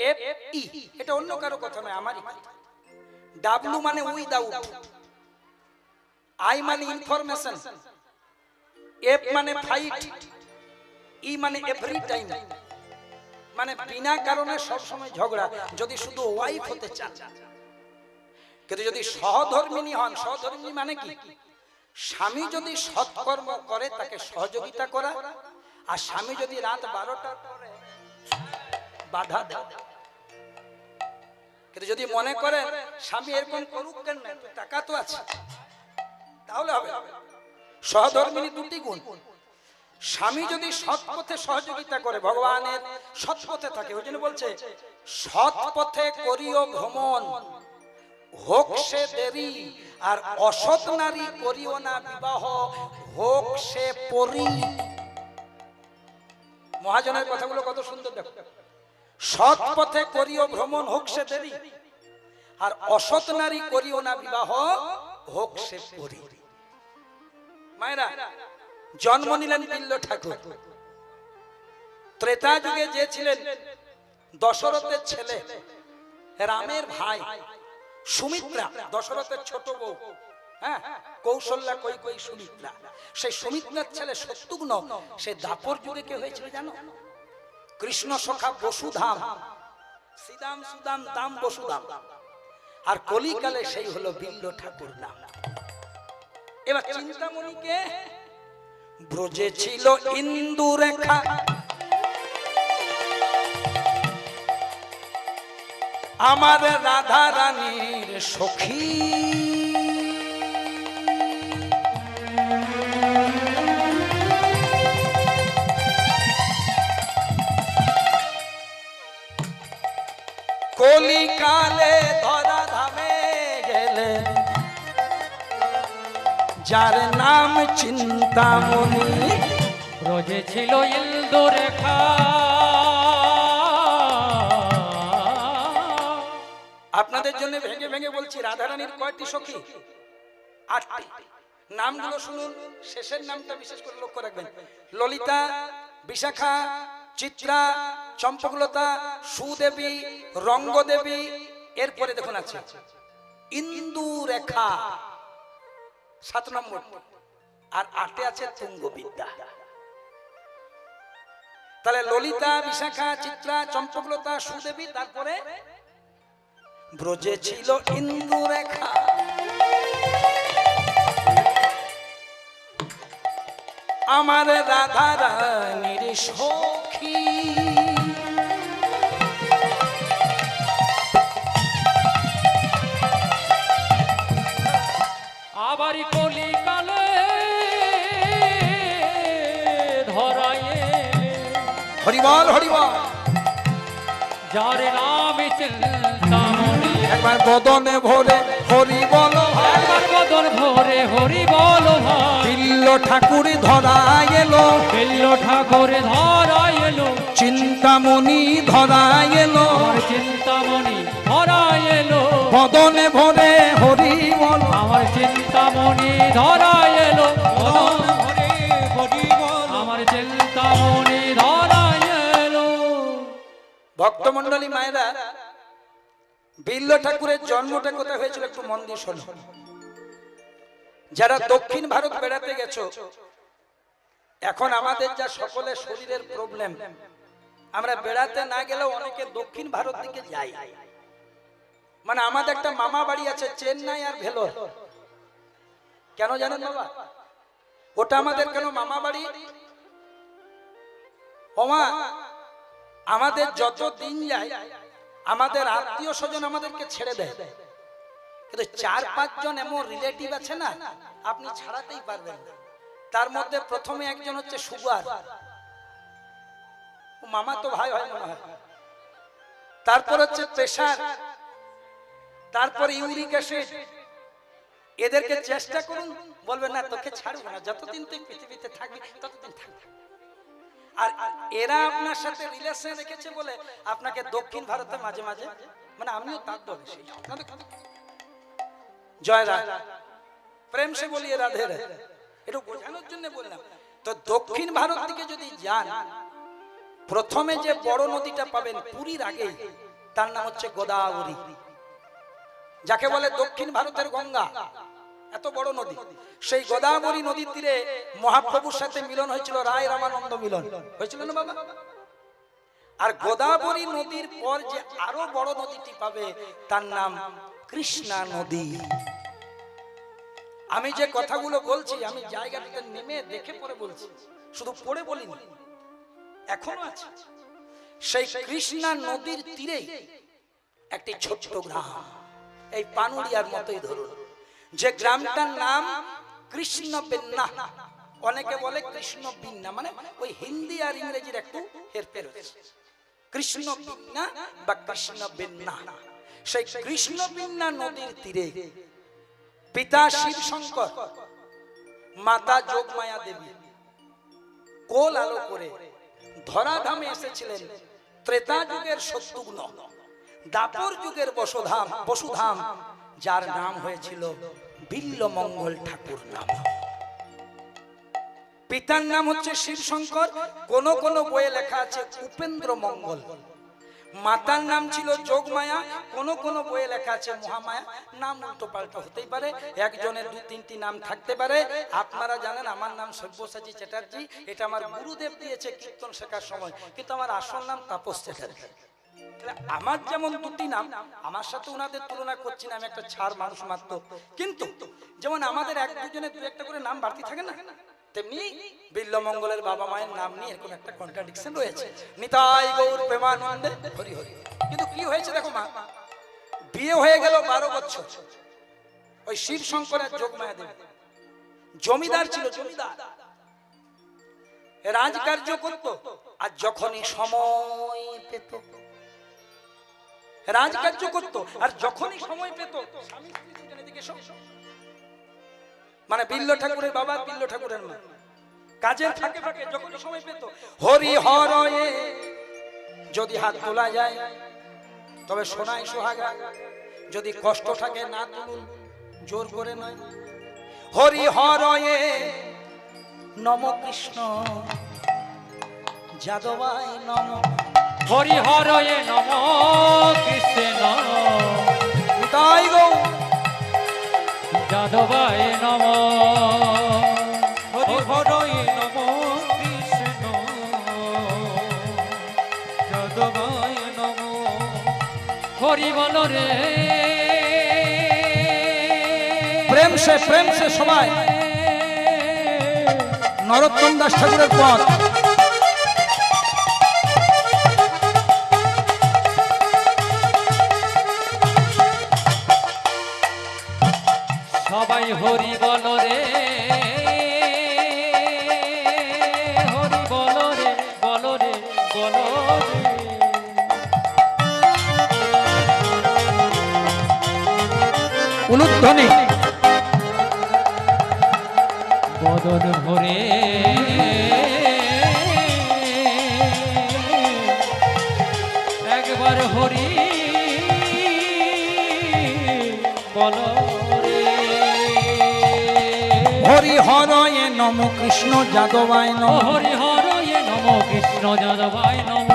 S1: WIFE। এটা অন্য কারো কথা নয়, আমারই কথা। W মানে উইদাউট, I মানে ইনফরমেশন, F মানে ফাইট, E মানে এভরি টাইম, মানে বিনা কারণে সব সময় ঝগড়া। যদি শুধু ওয়াইফ হতে চান, কিন্তু যদি সহধর্মিনী হন, সহধর্মিনী মানে কি? স্বামী যদি সৎকর্ম করে তাকে সহযোগিতা করা, আর স্বামী যদি রাত 12টার পরে বাধা দেয়। কিন্তু যদি মনে করে স্বামী এরকম করুক কেন, টাকা তো আছে, তাহলে হবে। সহধর্মিনী দুটি গুণ। স্বামী যদি সৎ পথে সহযোগিতা করে, ভগবানের সৎ পথে থাকে, ওই জন্য বলছে সৎ পথে করিও ভ্রমণ, হোক সে দেরি, আর অসৎ নারী করিও না বিবাহ, হোক সে পরি। মহাজনের কথাগুলো কত সুন্দর দেখো। সৎ পথে করিও ভ্রমণ, হোক সে দেরি, আর অসৎ নারী করিও না বিবাহ, হোক সে পরি। মায়েরা, জন্ম নিলেন বিল্ল ঠাকুর। ত্রেতা যুগে যে ছিলেন দশরথের ছেলে, রামের ভাই, সুমিত্রা, দশরথের ছোট বউ, হ্যাঁ, কৌশল্যা কৈকেয়ী সুমিত্রা। সেই সুমিত্রার ছেলে শত্রুঘ্ন, সে দাপর যুগে কে হয়েছিল জানো? কৃষ্ণ সখা বসুধাম, শ্রীদাম সুদাম দাম বসুধাম। আর কলিকালে সেই হলো বিল্ল ঠাকুর নাম। এবার চিন্তামণিকে ব্রজে ছিল ইন্দুরেখা, আমার রাধা রানীর সখী। কলিকালে ধরা ধামে গেলে যার নাম চিন্তামণি,
S2: ব্রজে ছিল ইন্দুরেখা।
S1: আপনাদের জন্য ভেঙে ভেঙে বলছি, রাধারানীর কয়টি সখী? 8টি। নামগুলো শুনুন, শেষের নামটা বিশেষ করে লক্ষ্য রাখবেন। ললিতা, বিশাখা, চিত্রা, চম্পকলতা, সুদেবী, রঙ্গদেবী। এরপরে দেখুন আছে ইন্দুরেখা, 7 নম্বর। আর 8 আছে তুঙ্গবিদ্যা। তাহলে ললিতা, বিশাখা, চিত্রা, চম্পকলতা, সুদেবী, তারপরে ব্রজে ছিল ইন্দুরেখা। আমার রাধা রানীর সখী।
S2: আবারই কলিকালে ধরায়ে,
S1: হরিবল হরিবল।
S2: যার নাম চিন্তামণি,
S1: একবার বদনে ভরে হরি বল,
S2: একবার বদন ভরে হরি বল ভাই।
S1: বিল্ল ঠাকুর ধরা এলো,
S2: বিল্ল ঠাকুর ধরা এলো,
S1: চিন্তামণি ধরা এলো,
S2: আমার চিন্তামণি ধরা এলো,
S1: বদনে ভরে হরি বল,
S2: আমার চিন্তামণি ধরা এলো, বদন ভরে হরি বল, আমার চিন্তামণি ধরা এলো।
S1: ভক্তমণ্ডলী মায়েরা, বিল্ল ঠাকুরের জন্মটা কোথায় হয়েছিল একটু মন দিয়ে শোনো। যারা দক্ষিণ ভারত বেড়াতে গেছো, এখন আমাদের যা সকলের শরীরের প্রবলেম, আমরা বেড়াতে না গেলেও অনেকে দক্ষিণ ভারত দিকে যাই। মানে আমাদের একটা মামা বাড়ি আছে চেন্নাই আর ভেলোর। কেন জানেন বাবা ওটা আমাদের কেন মামা বাড়ি? ওমা আমাদের যত দিন যায় আমাদের আত্মীয় স্বজন আমাদেরকে ছেড়ে দেয়, কিন্তু 4-5 জন এমন রিলেটিভ আছে না আপনি ছাড়াতেই পারবেন না। তার মধ্যে প্রথমে একজন হচ্ছে সুগার, মামা তো ভাই হয় মনে হয়। তারপর হচ্ছে প্রেসার, তারপর ইউরিক অ্যাসিড। এদেরকে চেষ্টা করুন, বলবেন না তোকে ছাড়বো না, যতদিন তুই পৃথিবীতে থাকবি ততদিন থাকবি। আর এরা আপনার সাথে রিলেশন রেখেছে বলে আপনাকে দক্ষিণ ভারতে মাঝে মাঝে, মানে আমিও তার দলে সেই জয় রাধা প্রেম সে বলিয়ে রাধে রে, এটা বোঝানোর জন্য বললাম। তো দক্ষিণ ভারত থেকে যদি যান, প্রথমে যে বড় নদীটা পাবেন পুরীর আগে, তার নাম হচ্ছে গোদাবরী, যাকে বলে দক্ষিণ ভারতের গঙ্গা। এত বড় নদী। সেই গোদাবরী নদীর তীরে মহাপ্রভুর সাথে মিলন হয়েছিল, রায় রামানন্দ মিলন হয়েছিল না বাবা? আর গোদাবরী নদীর পর যে আরো বড় নদীটি পাবে তার নাম কৃষ্ণা নদী। আমি যে কথাগুলো বলছি আমি জায়গাটাতে নেমে দেখে পরে বলছি, শুধু পড়ে বলিনি, এখনো আছে। সেই কৃষ্ণা নদীর তীরে একটি ছোট্ট গ্রাম, এই পানুরিয়ার মতোই ধরুন, যে গ্রামটার নাম কৃষ্ণ বেন্না। অনেকে বলে কৃষ্ণ বিন্না, মানে ওই হিন্দি আর ইংরেজির একটু হেরফের হয়েছে। কৃষ্ণ বিন্না বা কৃষ্ণ বেন্না। সেই কৃষ্ণ বিন্না নদীর তীরে পিতা শিব শঙ্কর, মাতা যোগমায়া দেবী কোল আলো করে ধরাধামে এসেছিলেন। ত্রেতা যুগের শত্রুঘ্ন, দাপর যুগের বসুধাম, যার নাম হয়েছিল বিল্লমঙ্গল ঠাকুর নাম। পিতার নাম হচ্ছে শিব শঙ্কর, কোন কোন বইয়ে লেখা আছে উপেন্দ্র মঙ্গল। মাতার নাম ছিল যোগমায়া, কোন কোন বইয়ে লেখা আছে মহামায়া। নাম উল্টো পাল্টা হতেই পারে, একজনের 2-3টি নাম থাকতে পারে। আপনারা জানেন আমার নাম সব্যসাচী চ্যাটার্জি, এটা আমার গুরুদেব দিয়েছে কীর্তন শেখার সময়, কিন্তু আমার আসল নাম তাপস চ্যাটার্জি। আমার যেমন 2টি নাম, আমার সাথে ওনাদের তুলনা করছি না, আমি একটা ছাড় মানুষ মাত্র। কিন্তু যেমন আমাদের 1-2 জনের 2-1টা করে নাম বাড়তি থাকে না, তেমনি বিল্লমঙ্গলের বাবা মায়ের নাম নিয়ে এরকম একটা কন্ট্রাডিকশন রয়েছে। নিতাই গৌর প্রেমানন্দে হরি হরি। কিন্তু কি হয়েছে দেখো মা, বিয়ে হয়ে গেল 12 বছর। ওই শিব শঙ্করের যোগমায়া দেবী জমিদার ছিল, জমিদার রাজকার্য করত, আর যখনই সময় পেত রাজকার্য করত, আর যখনই সময় পেত স্বামী স্ত্রী দুজনে দিকে মানে বিল্ল ঠাকুরের বাবা, বিল্ল ঠাকুরের মা, কাজের ফাঁকে ফাঁকে যখন সময় পেত হরি হরয়ে যদি হাত তোলা যায় তবে সোনাই সোহাগা, যদি কষ্ট থাকে না তুলুন জোর করে নয়। হরি হরয়ে নম কৃষ্ণ যাদবাই নম,
S2: হরি হরয়ে নম কৃষ্ণ
S1: তাই গো
S2: যাদবায় নম,
S3: হরি হরয়ে নম কৃষ্ণ যাদবায় নম।
S2: হরি বল রে
S1: প্রেম সে সবাই নরোত্তম দাস ঠাকুরের পথ।
S2: সবাই হরি বল রে, হরি বল রে, বল রে, বল রে।
S1: উলুধ্বনি
S2: বদন ভরে একবার হরি বল রে।
S1: হরি হরয়ে নম কৃষ্ণ যাদবায় নম।
S2: হরি হরয়ে নম কৃষ্ণ যাদবায় নম।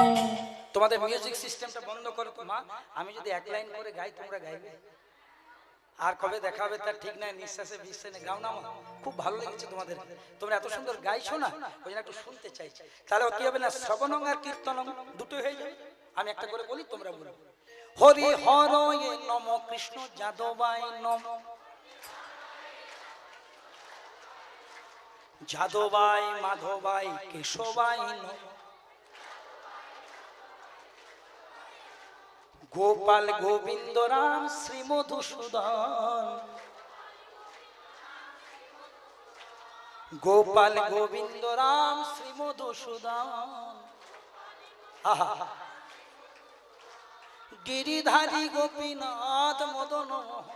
S1: তোমাদের মিউজিক সিস্টেমটা বন্ধ করো তো মা, আমি যদি 1 লাইন করে গাই তোমরা গাইবে। আর কবে দেখা হবে তার ঠিক নাই, নিঃশ্বাসে বিশ্বাসে গাও না, খুব ভালো লেগেছে তোমাদের, তোমরা এত সুন্দর গাইছো না, ওই জন্য একটু শুনতে চাইছি। তাহলে কি হবে না, শ্রবণং আর কীর্তনং দুটোই হয়ে যাবে। আমি একটা করে বলি তোমরা বলো। হরি হরয়ে নম, কৃষ্ণ যাদবায় নম, যাদবায় মাধবায় কেশবায় নম, গোপাল গোবিন্দ রাম শ্রী মধুসূদন, গোপাল গোবিন্দ রাম শ্রী মধুসূদন। আহা, গিরিধারী গোপীনাথ মদন মোহন,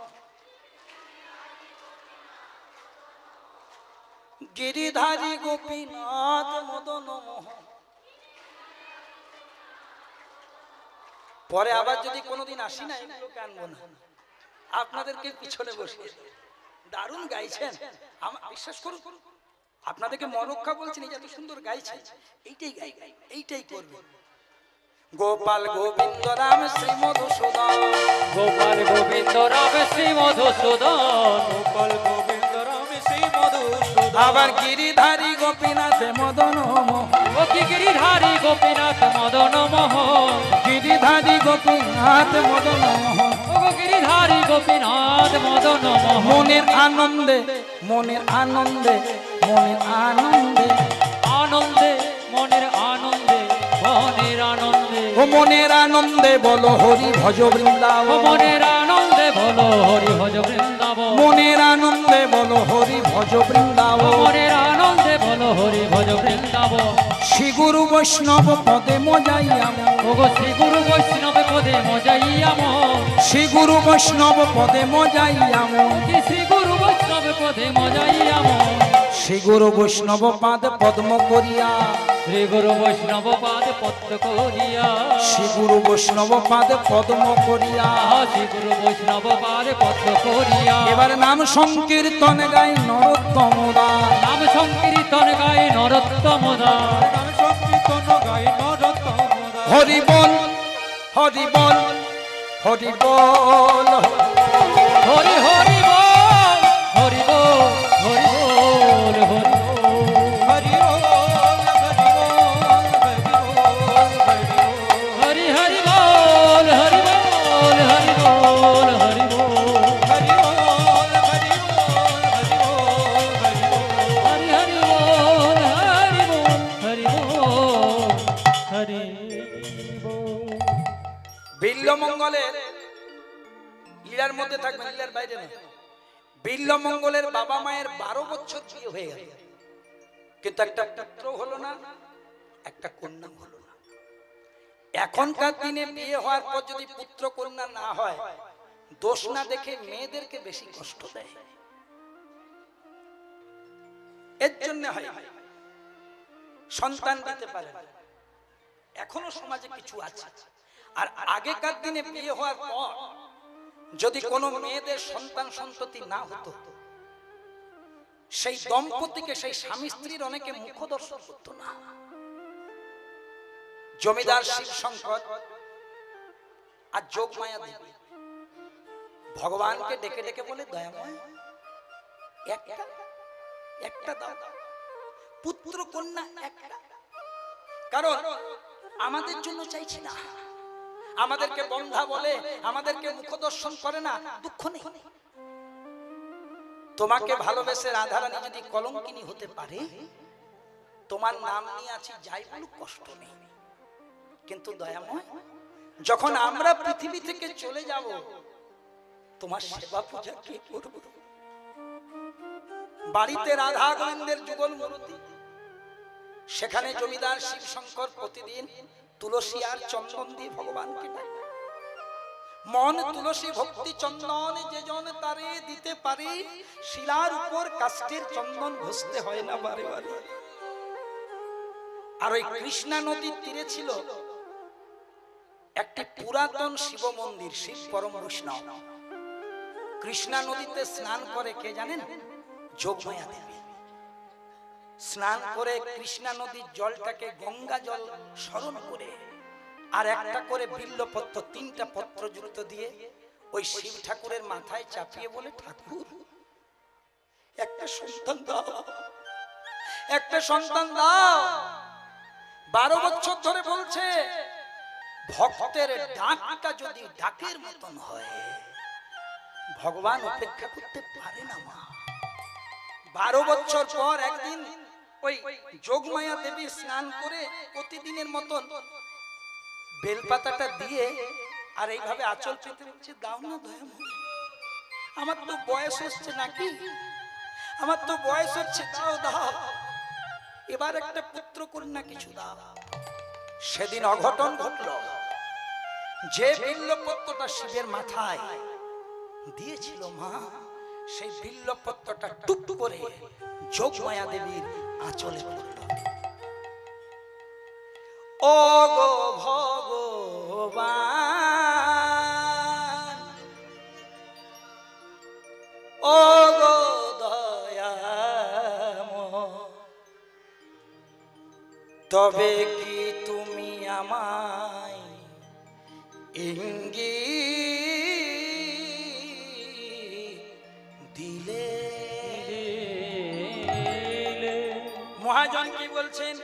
S1: গিরিধারী গোপীনাথ মদন মোহন। পরে আবার যদি কোনোদিন আসি না, এগুলোকে আনবো না, আপনাদেরকে পিছনে বসে। দারুণ গাইছেন, বিশ্বাস করুন, আপনাদেরকে মরক্কা বলছেন, এই যে এত সুন্দর গাইছেন, এইটাই গাই, এইটাই করবে। গোপাল গোবিন্দ রাম শ্রী মধুসূদন,
S2: গোপাল গোবিন্দ রাম শ্রী মধুসূদন,
S3: গোপাল গোবিন্দ রাম শ্রী মধুসূদন।
S1: আবার গিরিধারী গোপীনাথ মদন মোহন,
S2: ও কি গিরিধারী গোপীনাথ মদন মোহন,
S1: গিরিধারী গোপীনাথ মদন মোহন।
S2: ও গো গিরিধারী গোপীনাথ মদন মোহন।
S1: মনের আনন্দে, মনের আনন্দে, মনের আনন্দে,
S2: আনন্দে মনের আনন্দে, মনের আনন্দে,
S1: ও মনের আনন্দে বলো হরি ভজ
S2: ও
S1: বৃন্দাবন,
S2: মনের আনন্দে বলো হরি ভজ বৃন্দাবন,
S1: মনের আনন্দে বলো হরি ভজ
S2: ও
S1: বৃন্দাবন।
S2: মনের আনন্দে বলো হরি ভজ বৃন্দাবন।
S1: শ্রী গুরু বৈষ্ণব পদে মজাইয়াম,
S2: ও গো শ্রী গুরু বৈষ্ণব পদে মজাইয়াম,
S1: শ্রী গুরু বৈষ্ণব পদে মজাইয়াম,
S2: কি শ্রী গুরু বৈষ্ণব পদে মজাইয়াম,
S1: শ্রী গুরু বৈষ্ণব পাদ পদ্ম করিয়া,
S2: শ্রী গুরু বৈষ্ণব পাদ পদ্ম করিয়া,
S1: শ্রী গুরু বৈষ্ণব পাদ পদ্ম করিয়া।
S2: শ্রী গুরু বৈষ্ণব পাদ পদ্ম করিয়া।
S1: এবার নাম সংকীর্তন গাই নরোত্তম দাস,
S2: নাম সংকীর্তন গায়ে নরোত্তম দাস,
S3: নাম সংকীর্তন গায় নরোত্তম দাস।
S1: হরি বল, হরি বল, হরি বল,
S2: হরি হরি বল, হরি বল, হরি বল, হরি বল।
S3: হরি বল, হরি বল, হরি বল, হরি বল।
S2: হরি হরি বল, হরি বল, হরি বল, হরি বল।
S3: হরি বল, হরি বল, হরি বল, হরি বল।
S2: হরি হরি বল, হরি বল, হরি বল, হরি বল।
S1: বিল্লমঙ্গলের লীলার মধ্যে থাকবে, লীলার বাইরে না। বিল্লমঙ্গলের বাবা মায়ের 12 বছর বিয়ে হয়ে গেল, কিন্তু একটা পুত্র হলো না, একটা কন্যা হলো না। এখনকার দিনে বিয়ে হওয়ার পর যদি পুত্র কন্যা না হয়, দোষ না দেখে মেয়েদেরকে বেশি কষ্ট দেয়। এর জন্য হয় সন্তান দিতে পারে না। এখনো সমাজে কিছু আছে। আর আগেকার দিনে বিয়ে হওয়ার পর যদি কোনো মেয়েদের সন্তান সন্ততি না হতো, সেই দম্পতিকে, সেই স্বামী স্ত্রীর অনেকে মুখ দর্শন করতো না। জমিদার শিবশঙ্কর আর যোগমায়া দেবী ভগবানকে ডেকে ডেকে বলে, দয়াময় একটা একটা দাও, পুত্র কন্যা একটা। কারণ আমাদের জন্য চাইছি না, আমাদেরকে বন্ধা বলে, আমাদেরকে মুখ দর্শন করে না, দুঃখ নেই। তোমাকে ভালোবেসে রাধারানী যদি কলঙ্কিনী হতে পারে, তোমার নাম নিয়ে আছি, যাই বলুক কষ্ট নেই। কিন্তু দয়াময়, যখন আমরা পৃথিবী থেকে চলে যাব, তোমার সেবা পূজা কে করবে? বাড়িতে রাধা গোবিন্দের যুগল মূর্তি, সেখানে জমিদার শিবশঙ্কর প্রতিদিন তুলসী আর চন্দন দিয়ে ভগবানকে ডাকে। মন তুলসী ভক্তি চন্দন যে জন তারে দিতে পারে, শিলার উপর কাষ্ঠের চন্দন ঘষতে হয় না বারে বারে। আর ওই কৃষ্ণা নদীর তীরে ছিল একটি পুরাতন শিব মন্দির, শিব পরম বৈষ্ণব। কৃষ্ণা নদীতে স্নান করে কে জানেন? যোগমায়া দেবী। স্নান করে কৃষ্ণা নদীর জলটাকে গঙ্গা জল স্মরণ করে আর একটা করে বিল্লপত্র, 3টা পত্র যুক্ত দিয়ে ওই শিব ঠাকুরের মাথায় চাপিয়ে বলে, ঠাকুর একটা সন্তান দাও, একটা সন্তান দাও। 12 বছর ধরে বলছে, ভক্তের ডাকটা যদি ডাকের মতন হয়, ভগবান অপেক্ষা করতে পারে না মা। 12 বছর পর একদিন ওই যোগমায়া দেবী স্নান করে প্রতিদিনের মতন বেলপাতাটা দিয়ে আর এইভাবে আঁচল পেতে বলছে, দাও না দয়াময়, আমার তো বয়স হচ্ছে নাকি, আমার তো বয়স হচ্ছে, দাও দাও, এবার একটা পুত্র কন্যা কিছু দাও। সেদিন অঘটন ঘটল, যে বিল্লপত্রটা শিবের মাথায় দিয়েছিল মা, সেই বিল্লপত্রটা টুক করে যোগমায়া দেবীর আঁচলে পড়ল। ও গো ভগবান, ও গো দয়াময়, তবে কি তুমি আমায় ইঙ্গিত দিলে? মহাজন কি বলছেন,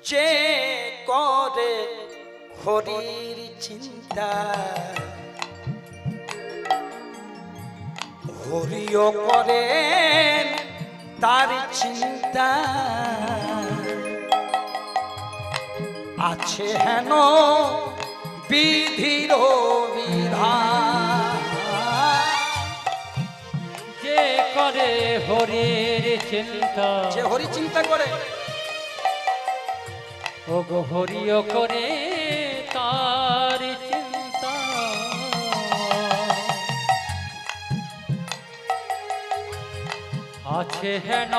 S1: যে করে হরির চিন্তা, হরিও করেন তার চিন্তা, আছে হেন বিধির বিধান।
S2: যে করে হরির চিন্তা,
S1: যে হরি চিন্তা করে,
S2: ও গো হরিও করে তার চিন্তা, আছে হেন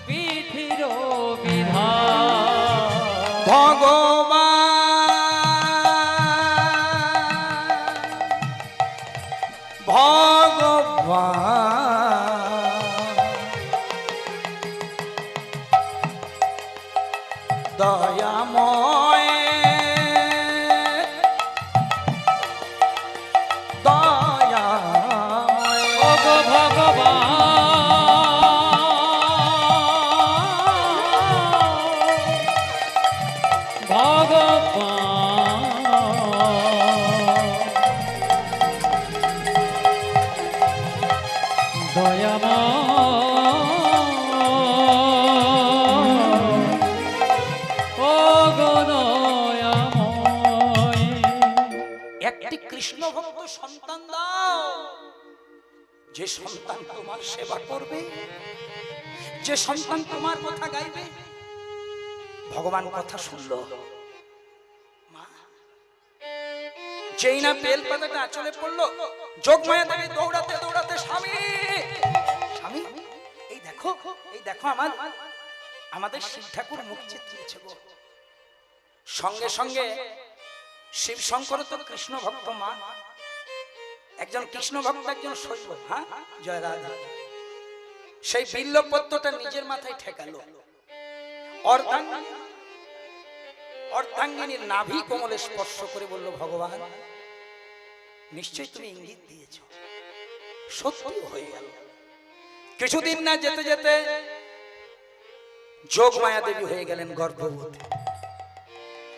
S2: বিধির বিধান।
S1: ভগবান ভগবান দয়াময় দয়াময়,
S2: ও গো ভগবান
S1: একটি কৃষ্ণ ভক্ত সন্তান দাও, যে সন্তান তোমার সেবা করবে, যে সন্তান তোমার কথা গাইবে। ভগবান কথা শুনলো মা, যেই না বেল পাতাটা আঁচলে পড়লো, যোগমায়া দেবী দৌড়াতে দৌড়াতে, স্বামী স্বামী, এই দেখো, এই দেখো আমাদের শিব ঠাকুর মুখ চিত্রিয়েছে গো। সঙ্গে সঙ্গে শিব শঙ্কর তো কৃষ্ণ ভক্ত মা, একজন কৃষ্ণ ভক্ত, একজন শৈব, হ্যাঁ জয় রাধা, সেই বিল্লপত্রটা নিজের মাথায় ঠেকালো, অর্ধাঙ্গিনীর নাভি কোমলে স্পর্শ করে বলল, ভগবান নিশ্চয়ই তুমি ইঙ্গিত দিয়েছ, সত্যি হয়ে গেল। কিছুদিন না যেতে যেতে যোগমায়া দেবী হয়ে গেলেন গর্ভবতী।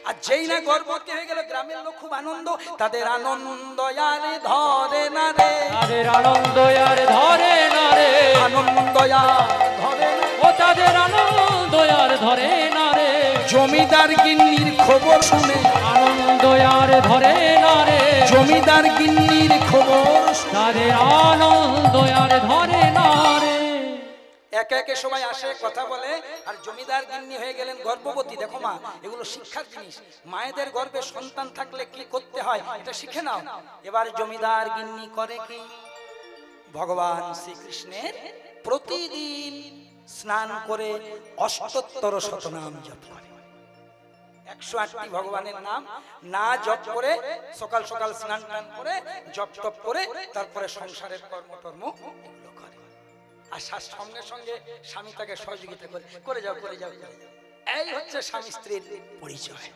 S1: আর যেই না গর্ভবতী হয়ে গেল, গ্রামের লোক খুব আনন্দ, তাদের আনন্দ আর ধরে না রে,
S2: তাদের আনন্দ আর ধরে না রে,
S1: আনন্দ আর ধরে না,
S2: ও তাদের আনন্দ আর ধরে না রে,
S1: জমিদার গিন্নির খবর শুনে,
S2: আনন্দ আর ধরে না রে,
S1: জমিদার গিন্নির খবর শুনে,
S2: তাদের আনন্দ আর ধরে না রে।
S1: একে একে সবাই আসে, কথা বলে, আর জমিদার গিন্নি হয়ে গেলেন গর্ভবতী। দেখো মা, এগুলো শিক্ষার জিনিস, মায়েদের গর্ভে সন্তান থাকলে কি করতে হয় এটা শিখে নাও। এবার জমিদার গিন্নি করে কি, ভগবান শ্রীকৃষ্ণের প্রতিদিন স্নান করে ৭৮ শতনাম জপ করে, 108টি ভগবানের নাম না জপ করে, সকাল সকাল স্নান টান করে জপ টপ করে তারপরে সংসারের কর্মটর্ম এগুলো করে। আর সঙ্গে সঙ্গে স্বামী তাকে সহযোগিতা করে যাও করে যাও। এই হচ্ছে স্বামী স্ত্রীর পরিচয়।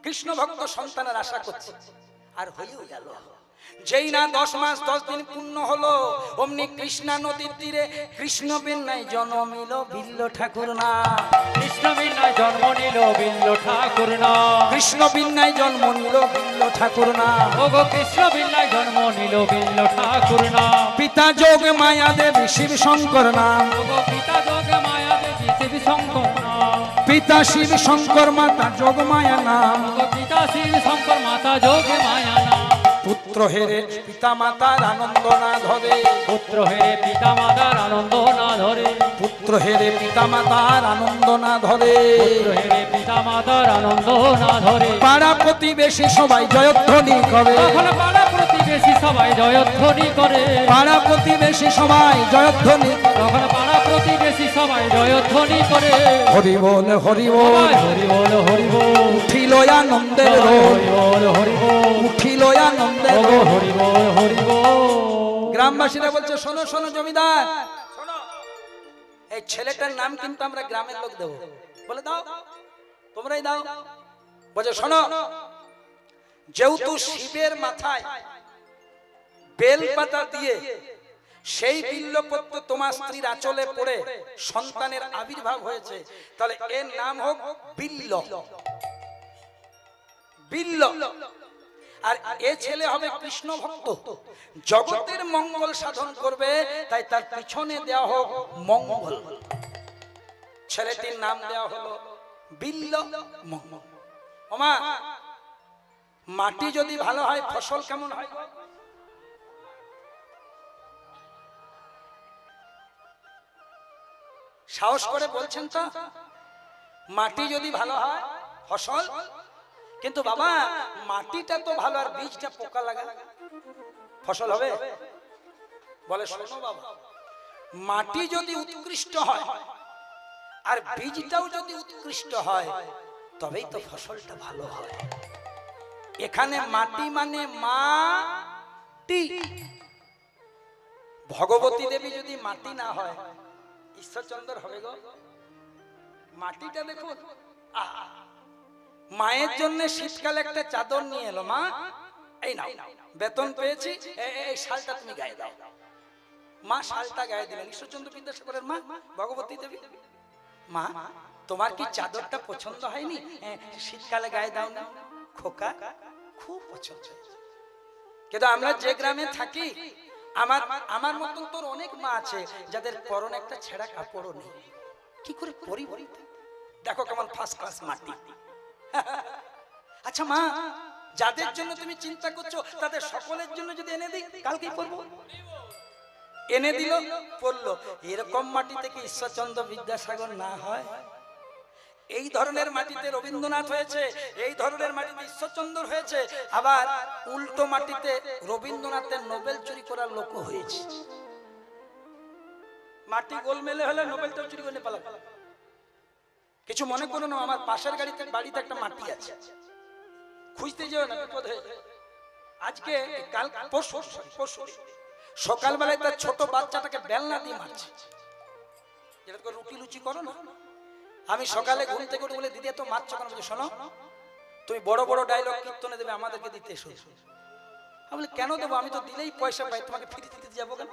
S1: কৃষ্ণ ভক্ত সন্তানের আশা করছে, আর হয়েও গেল। যেই না 10 মাস 10 দিন পূর্ণ হলো, অমনি কৃষ্ণা নদীর তীরে কৃষ্ণ বিন্যায় জন্মিল বিল্ল ঠাকুর না।
S2: কৃষ্ণ বিন্যায় জন্ম নিল বিল্ল ঠাকুর না।
S1: কৃষ্ণ বিন্যায় জন্ম নিল বিল্ল ঠাকুর না।
S2: ওগো কৃষ্ণ বিন্যায় জন্ম নিল বিল্ল ঠাকুর না।
S1: পিতা যোগ মায়া দেবী শিব শঙ্কর নাম।
S2: ওগো পিতা যোগ মায়া দেবী শিব শঙ্কর নাম।
S1: পিতা শিব শঙ্কর মাতা যোগ মায়া নাম।
S2: ওগো পিতা শিব শঙ্কর মাতা যোগ মায়া নাম।
S1: পুত্র হেরে পিতা মাতার আনন্দ না ধরে।
S2: পুত্র হেরে পিতা মাতার আনন্দ না ধরে।
S1: পুত্র হেরে পিতা মাতার আনন্দ না ধরে।
S2: পুত্র হেরে পিতা মাতার আনন্দ না ধরে।
S1: পাড়া প্রতিবেশী সবাই জয়ধ্বনি করে।
S2: তখন পাড়া প্রতিবেশী সবাই জয়ধ্বনি করে।
S1: পাড়া প্রতিবেশী সবাই জয়ধ্বনি।
S2: তখন পাড়া প্রতিবেশী সবাই জয়ধ্বনি করে।
S1: হরি বল হরি বল
S2: সবাই হরি বল হরি বল।
S1: উঠিল আনন্দের
S2: সবাই
S1: রোল।
S2: হরি বল হরি বল।
S1: উঠিল আনন্দের
S2: ওগো
S1: রোল।
S2: হরি বল হরি বল।
S1: গ্রামবাসীরা বলছে শোনো শোনো জমিদার শোনো, এই ছেলেটার নাম কিন্তু আমরা গ্রামের লোক দেবো। বলে দাও, তোমরাই দাও। বলছে শোনো, যেহেতু শিবের মাথায় বেল পাতা দিয়ে সেই বিল্লপত্র তোমার স্ত্রীর আঁচলে পড়ে সন্তানের আবির্ভাব হয়েছে, তাহলে এর নাম হোক বিল্ল। বিল্ল। আর এ ছেলে হবে কৃষ্ণ ভক্ত, জগতের মঙ্গল সাধন করবে, তাই তার পিছনে দেওয়া হোক মঙ্গল। ছেলেটির নাম দেওয়া হলো বিল্ল মঙ্গল। ওমা, মাটি যদি ভালো হয় ফসল কেমন হয়? সাহস করে বলছেন তো? মাটি যদি ভালো হয় ফসল, কিন্তু বাবা মাটিটা তো ভালো, আর বীজটা পোকা লাগা, ফসল হবে? বলে শোনো বাবা, মাটি যদি উৎকৃষ্ট হয় আর বীজটাও যদি উৎকৃষ্ট হয়, তবেই তো ফসলটা ভালো হয়। এখানে মাটি মানে মাটি। ভগবতী দেবী যদি মাটি না হয়, ঈশ্বরচন্দ্র হবে গো? মাটিটা দেখুন। মায়ের জন্য শীতকালে একটা চাদর নিয়ে এলো, মা এই নাও, বেতন পেয়েছি, এই শালটা তুমি গায়ে দাও। মা শালটা গায়ে দিলেন। ঈশ্বরচন্দ্র বিদ্যাসাগরের মা ভগবতী দেবী, মা তোমার কি চাদরটা পছন্দ হয়নি? শীতকালে গায়ে দাও না। খোকা খুব পছন্দ। কিন্তু আমরা যে গ্রামে থাকি, আমার মতন তোর অনেক মা আছে যাদের পরনে একটা ছেঁড়া কাপড়ও নেই। কি করে পরি? দেখো কেমন ফার্স্ট ক্লাস মাটি। আচ্ছা মা, যাদের জন্য তুমি চিন্তা করছো তাদের সকলের জন্য যদি এনে দিই, কালকেই পরবো। এনে দিল, পড়লো। এরকম মাটি থেকে ঈশ্বরচন্দ্র বিদ্যাসাগর না হয়? এই ধরনের মাটিতে রবীন্দ্রনাথ হয়েছে, এই ধরনের মাটিতে ঈশ্বরচন্দ্র হয়েছে, আবার উল্টো মাটিতে রবীন্দ্রনাথের নোবেল চুরি করার লোক হয়েছে। মাটি গোলমেলে হলে নোবেলটা চুরি করে পালা। কিছু মনে করো না, আমার পাশের বাড়িতে একটা মাটি আছে, খুঁজতে যেও না, বিপদ হয়ে যায়। আজকে কাল পরশু সকালবেলায় তার ছোট বাচ্চাটাকে বেলনা দিয়ে মারছে। যেটা করে রুটি লুচি করো না, আমি সকালে ঘুম থেকে উঠে বলে, দিদি এত মারছো কেন? বলছে শোনো, তুমি বড় বড় ডায়লগ কীর্তনে দেবে, আমাদেরকে দিতে এসো। আমি বলি কেন দেবো? আমি তো দিলেই পয়সা পাই, তোমাকে ফ্রি দিতে যাবো কেন?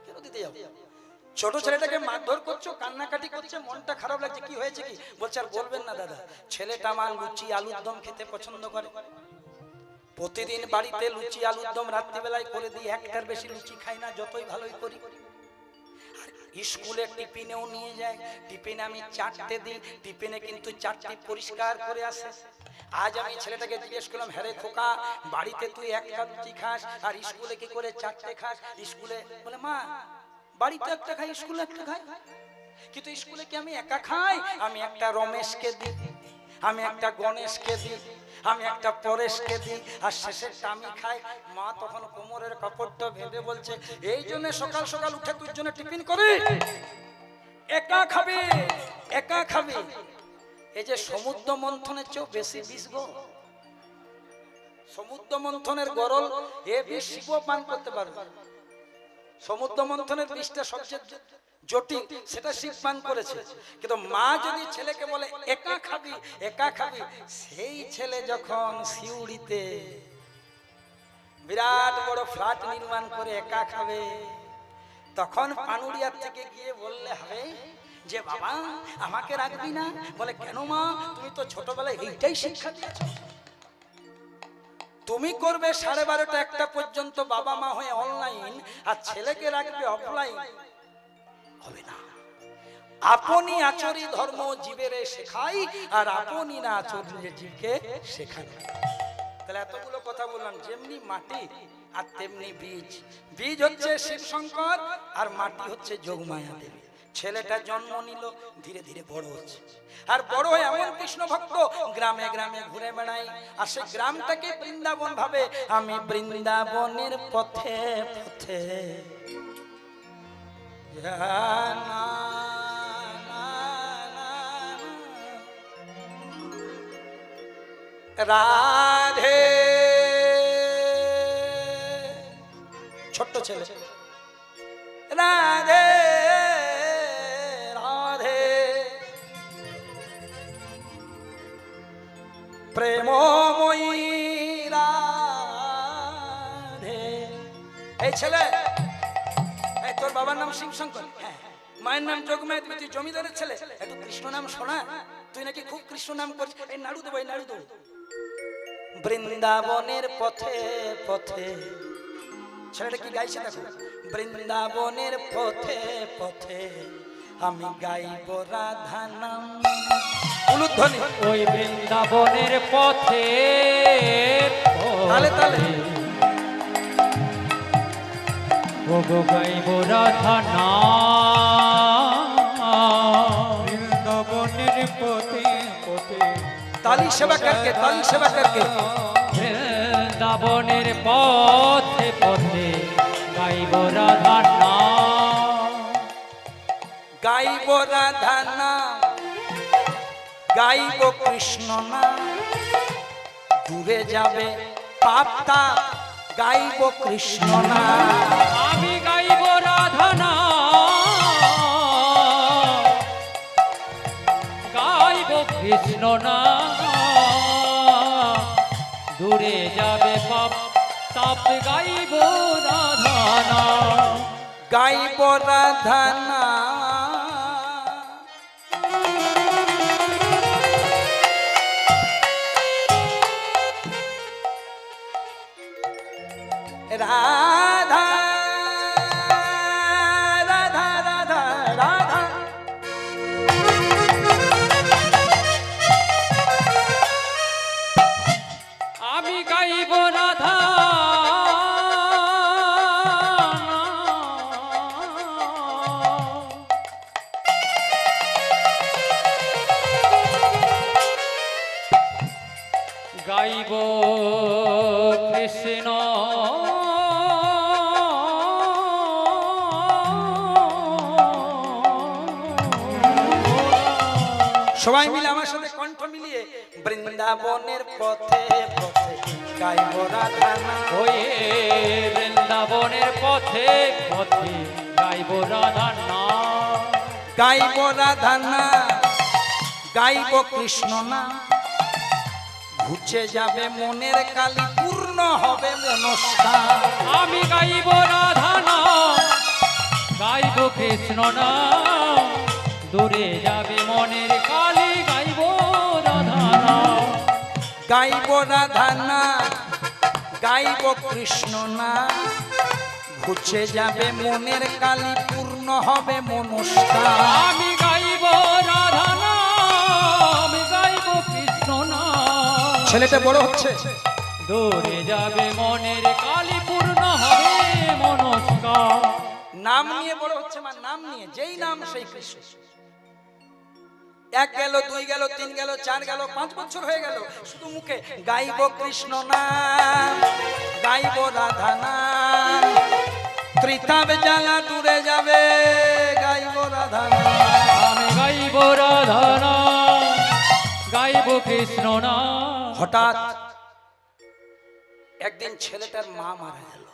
S1: কেন দিতে যাবো? ছোট ছেলেটাকে মারধর করছো, কান্নাকাটি করছে, মনটা খারাপ লাগছে। কি হয়েছে কি? বলছে আর বলবেন না দাদা, ছেলেটা আমার লুচি আলুর দম খেতে পছন্দ করে। প্রতিদিন বাড়িতে লুচি আলুর দম রাত্রিবেলায় করে দিই, একটার বেশি লুচি খাই না, যতই ভালোই করি। স্কুলে টিফিনেও নিয়ে যায়, টিফিনে আমি 4টে দিই, টিফিনে কিন্তু 4টি পরিষ্কার করে আসে। আজ আমি ছেলেটাকে জিজ্ঞেস করলাম, হ্যাঁ রে খোকা, বাড়িতে তুই একটা লুচি খাস আর স্কুলে কি করে 4টে খাস? স্কুলে বলে মা বাড়িতে একটা খাই, স্কুলে একটা খাই। কিন্তু স্কুলে কি আমি একা খাই? আমি একটা রমেশকে দিই, আমি একটা গণেশকে দিই, আমি একটা পরেশকে দিই, আর শেষেরটা আমি খাই। মা তখন কোমরের কাপড়টা বেঁধে বলছে, এই জন্য সকাল সকাল উঠে তুই জন্য টিফিন করি? একা খাবি, একা খাবি। এই যে সমুদ্র মন্থনের চেয়েও বেশি বিষ গো। সমুদ্র মন্থনের গরল এ বিষ শিব পান করতে পারবে। সমুদ্র মন্থনের বিষটা সবচেয়ে জটিল, সেটা শিব পান করেছে। কিন্তু মা যদি ছেলেকে বলে একা খাবি, একা খাবি, সেই ছেলে যখন সিউড়িতে বিরাট বড় ফ্ল্যাট নির্মাণ করে একা খাবে। তখন পানুরিয়ার থেকে গিয়ে বললে হবে যে বাবা আমাকে রাখবি না? বলে কেন মা, তুমি তো ছোটবেলায় এইটাই শিক্ষা দিয়েছো। তুমি করবে 12:30 1টা পর্যন্ত বাবা মা হয়ে অনলাইন, আর ছেলেকে রাখবে অফলাইন, হবে না। আপনি আচরি ধর্ম জীবেরে শেখাই, আর আপনি না আচরলে জীবকে শেখাই। তাহলে এতগুলো কথা বললাম, যেমনি মাটি আর তেমনি বীজ। বীজ হচ্ছে শিব শঙ্কর আর মাটি হচ্ছে যোগমায়া দেবী। ছেলেটা জন্ম নিল, ধীরে ধীরে বড় হচ্ছে, আর বড় হয়ে এমন কৃষ্ণ ভক্ত গ্রামে গ্রামে ঘুরে বেড়াই, আর সে গ্রামটাকে বৃন্দাবন ভাবে। আমি বৃন্দাবনের পথে পথে রাধে, ছোট্ট ছেলে, রাধে রাধে প্রেমময়ী রাধে। এই ছেলে, এই তোর বাবার নাম শিবশঙ্কর, হ্যাঁ, মায়ের নাম যোগমায়া, তুই জমিদারের ছেলে, একটু কৃষ্ণ নাম শোনা। তুই নাকি খুব কৃষ্ণ নাম করছিস। এই নাড়ু দেবো, এই নাড়ু দেবো। বৃন্দাবনের পথে পথে, ছেলেটা কি গাইছে দেখো। বৃন্দাবনের পথে পথে আমি গাইব রাধা নাম। উলুধ্বনি।
S2: ওই বৃন্দাবনের পথে
S1: তালে তালে
S2: ও গো গাইব রাধা নাম।
S3: বৃন্দাবনের পথে পথে
S1: ताली सेवा करके, ताली सेवा करके।
S2: বৃন্দাবনের পথে পথে গাইব রাধা নাম।
S1: गाइब राधा नाम, गाइब कृष्ण नाम, दूरे जाबे पापता, गाइब कृष्ण नाम।
S2: আমি গাইব রাধা নাম, গাইব কৃষ্ণ নাম, দূরে যাবে পাপ তাপ, গাইব রাধা নাম।
S1: गाइब राधा नाम। राधा राधा राधा राधा
S2: আমি গাইব রাধা নাম। গাইব কৃষ্ণ
S1: সবাই মিলে আমার সাথে কণ্ঠ মিলিয়ে বৃন্দাবনের পথে পথে গাইব রাধা নাম।
S2: হয়ে বৃন্দাবনের পথে পথে গাইব রাধা নাম।
S1: গাইব রাধা নাম, গাইব কৃষ্ণ নাম, ঘুচে যাবে মনের কালি, পূর্ণ হবে মনস্কার।
S2: আমি গাইব রাধা নাম, গাইব কৃষ্ণ নাম, দূরে যাবে মনের কালি, গাইব রাধা নাম।
S1: গাইব রাধা নাম, গাইব কৃষ্ণ নাম, ঘুচে যাবে মনের কালি, পূর্ণ হবে মনস্কার।
S2: আমি গাইব রাধা নাম, গাইব কৃষ্ণ নাম,
S1: ছেলেটা বড় হচ্ছে,
S2: দূরে যাবে মনের কালি, পূর্ণ হবে মনস্কার।
S1: নাম নিয়ে বড় হচ্ছে, মা নাম নিয়ে, যেই নাম সেই কৃষ্ণ। এক গেল, দুই গেল, তিন গেল, চার গেল, 5 বছর হয়ে গেল, শুধু মুখে গাইব কৃষ্ণ নাম, গাইব রাধা নাম। ত্রিতাব জ্বালা দূরে যাবে, গাইব রাধা নাম।
S2: আমি গাইব রাধা নাম, গাইব কৃষ্ণ নাম।
S1: হঠাৎ একদিন ছেলেটার মা মারা গেল।